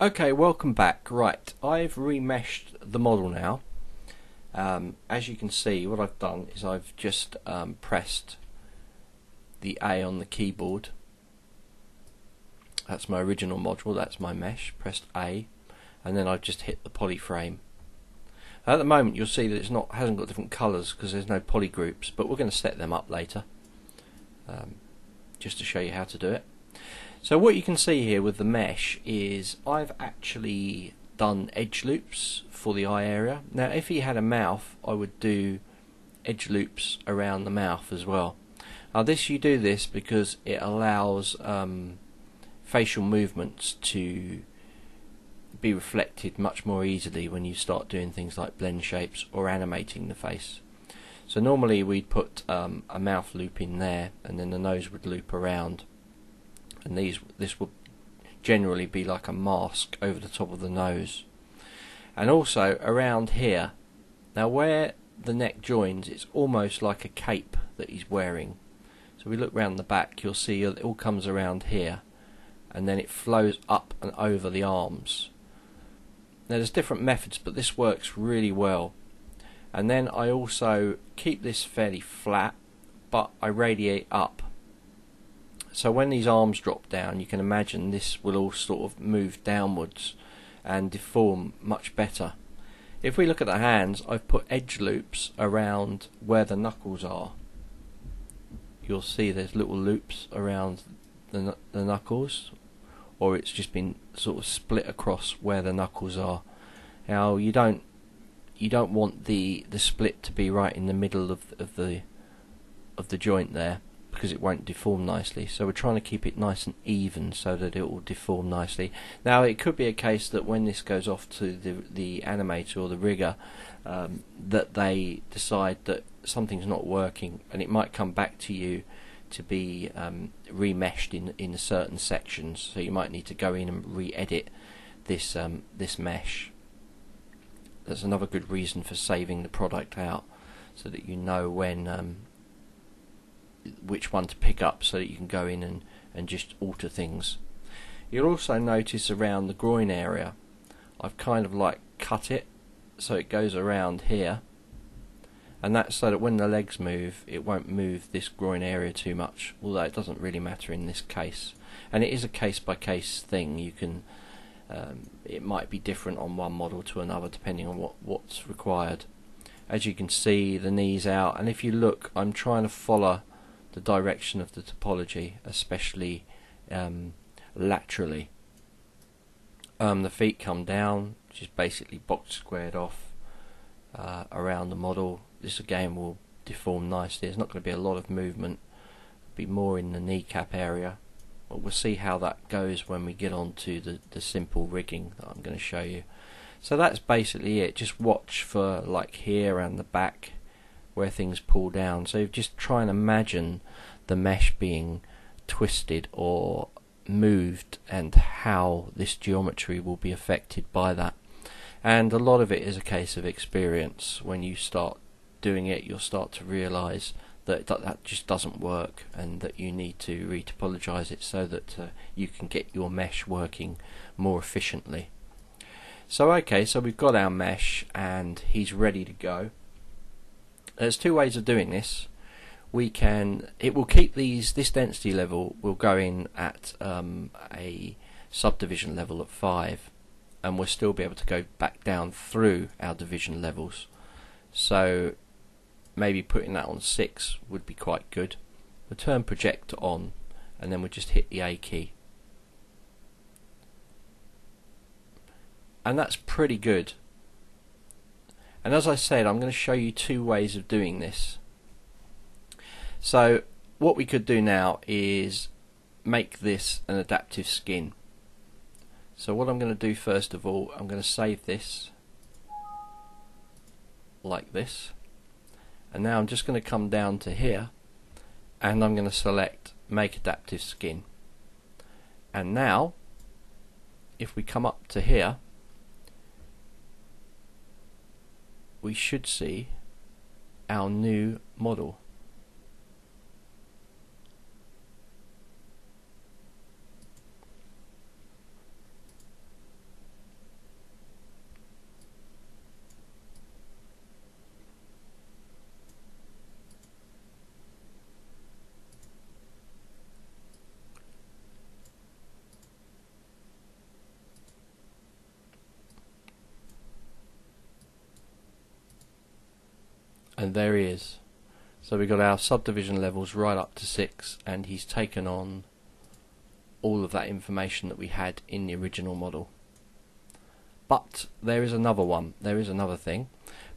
Okay, welcome back. Right, I've remeshed the model now. As you can see, what I've done is I've just pressed the A on the keyboard. That's my original module, that's my mesh. Pressed A, and then I've just hit the poly frame. At the moment you'll see that it's hasn't got different colours because there's no poly groups, but we're going to set them up later just to show you how to do it. So what you can see here with the mesh is I've actually done edge loops for the eye area. Now if he had a mouth, I would do edge loops around the mouth as well. Now you do this because it allows facial movements to be reflected much more easily when you start doing things like blend shapes or animating the face. So normally we'd put a mouth loop in there and then the nose would loop around, and this would generally be like a mask over the top of the nose. And also around here, now where the neck joins, it's almost like a cape that he's wearing. So we look round the back, you'll see it all comes around here and then it flows up and over the arms. Now there's different methods, but this works really well. And then I also keep this fairly flat, but I radiate up. So when these arms drop down, you can imagine this will all sort of move downwards and deform much better. If we look at the hands, I've put edge loops around where the knuckles are. You'll see there's little loops around the knuckles, or it's just been sort of split across where the knuckles are. Now you don't want the split to be right in the middle of the joint there, because it won't deform nicely. So we're trying to keep it nice and even so that it will deform nicely. Now it could be a case that when this goes off to the animator or the rigger, that they decide that something's not working, and it might come back to you to be remeshed in certain sections. So you might need to go in and re-edit this mesh. That's another good reason for saving the product out, so that you know when which one to pick up, so that you can go in and just alter things. You'll also notice around the groin area, I've kind of like cut it so it goes around here, and that's so that when the legs move, it won't move this groin area too much, although it doesn't really matter in this case. And it is a case by case thing. You can it might be different on one model to another depending on what's required. As you can see, the knees out, and if you look, I'm trying to follow the direction of the topology, especially laterally. The feet come down, which is basically box squared off around the model. This again will deform nicely. There's not going to be a lot of movement, it'll be more in the kneecap area, but we'll see how that goes when we get on to the simple rigging that I'm going to show you. So that's basically it. Just watch for like here and the back where things pull down. So just try and imagine the mesh being twisted or moved and how this geometry will be affected by that. And a lot of it is a case of experience. When you start doing it, you'll start to realize that that just doesn't work, and that you need to retopologize it so that you can get your mesh working more efficiently. So okay, so we've got our mesh and he's ready to go. There's two ways of doing this. It will keep this density level will go in at a subdivision level of 5, and we'll still be able to go back down through our division levels. So maybe putting that on 6 would be quite good. We'll turn projector on, and then we'll just hit the A key. And that's pretty good. And as I said, I'm going to show you two ways of doing this. So what we could do now is make this an adaptive skin. So what I'm going to do first of all, I'm going to save this like this, and now I'm just going to come down to here and I'm going to select make adaptive skin. And now if we come up to here, we should see our new model. and there he is. So we've got our subdivision levels right up to 6, and he's taken on all of that information that we had in the original model. But there is another one, there is another thing.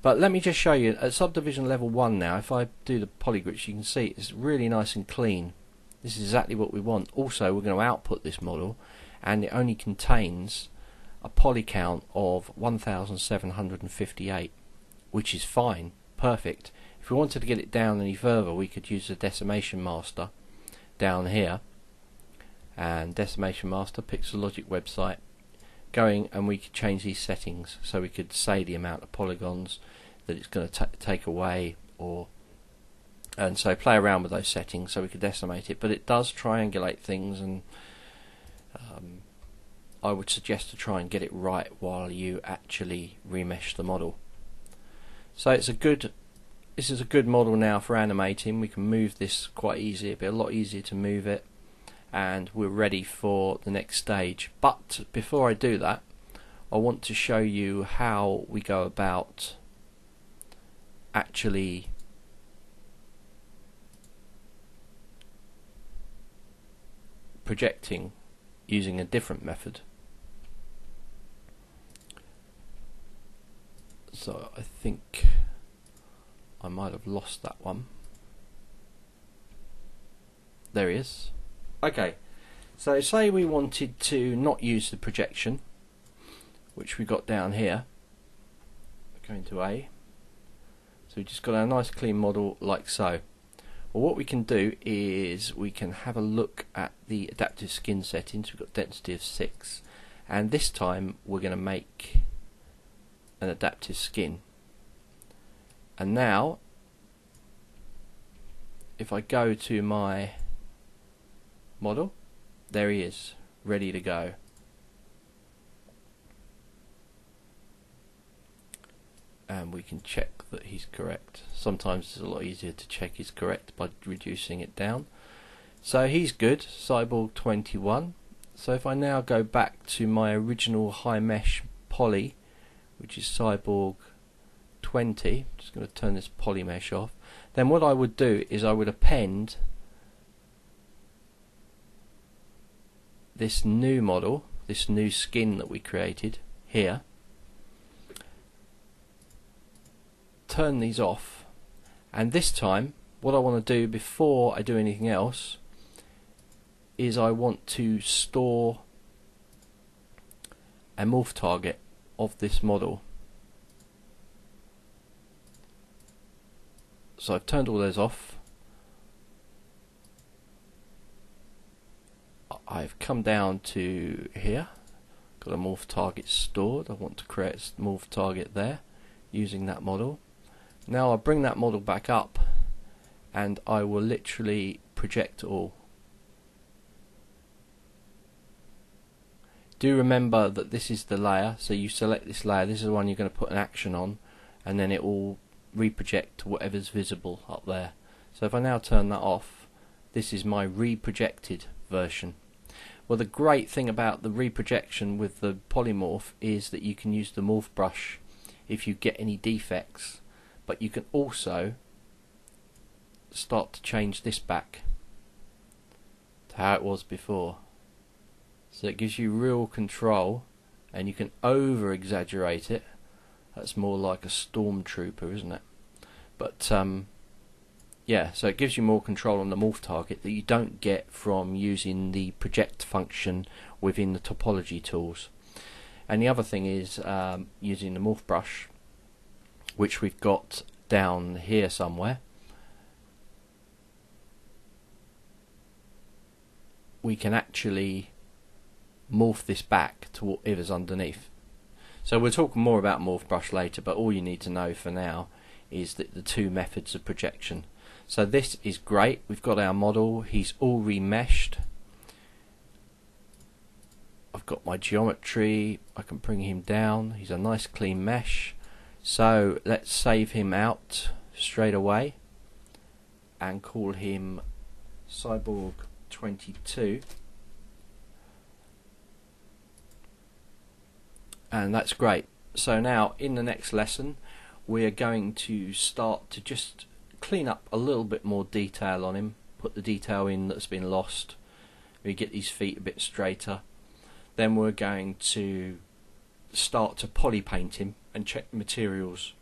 But let me just show you at subdivision level 1 now. If I do the polygroups, you can see it's really nice and clean. This is exactly what we want. Also, we're going to output this model, and it only contains a poly count of 1758, which is fine, perfect. If we wanted to get it down any further, we could use the decimation master down here, and decimation master, Pixelogic website, going, and we could change these settings, so we could say the amount of polygons that it's going to take away, and so play around with those settings so we could decimate it. But it does triangulate things, and I would suggest to try and get it right while you actually remesh the model. So this is a good model now for animating. We can move this quite easy, it'll be a lot easier to move it, and we're ready for the next stage. But before I do that, I want to show you how we go about actually projecting using a different method. So I think I might have lost that one. There he is. Okay, so say we wanted to not use the projection, which we got down here. We're going to A. So we just got our nice clean model like so. Well, what we can do is we can have a look at the adaptive skin settings. We've got density of 6, and this time we're going to make an adaptive skin. And now if I go to my model, there he is, ready to go. And we can check that he's correct. Sometimes it's a lot easier to check he's correct by reducing it down. So he's good, Cyborg 21. So if I now go back to my original high mesh poly, which is Cyborg 20, just going to turn this poly mesh off, then what I would do is I would append this new model, this new skin that we created here, turn these off, and this time what I want to do before I do anything else is I want to store a morph target of this model. So I've turned all those off. I've come down to here, got a morph target stored. I want to create a morph target there using that model. Now I'll bring that model back up, and I will literally project all. Do remember that this is the layer, so you select this layer, this is the one you're going to put an action on, and then it will reproject to whatever's visible up there. So if I now turn that off, this is my reprojected version. Well, the great thing about the reprojection with the polymorph is that you can use the morph brush if you get any defects, but you can also start to change this back to how it was before. So it gives you real control, and you can over exaggerate it. That's more like a stormtrooper, isn't it? But yeah, so it gives you more control on the morph target that you don't get from using the project function within the topology tools. And the other thing is using the morph brush, which we've got down here somewhere. We can actually morph this back to whatever's underneath. So we'll talk more about morph brush later, but all you need to know for now is that the two methods of projection. So this is great. We've got our model, he's all remeshed. I've got my geometry, I can bring him down, he's a nice clean mesh. So let's save him out straight away and call him Cyborg 22. And that's great. So now in the next lesson we're going to start to just clean up a little bit more detail on him, put the detail in that's been lost, we get these feet a bit straighter. Then we're going to start to poly paint him and check the materials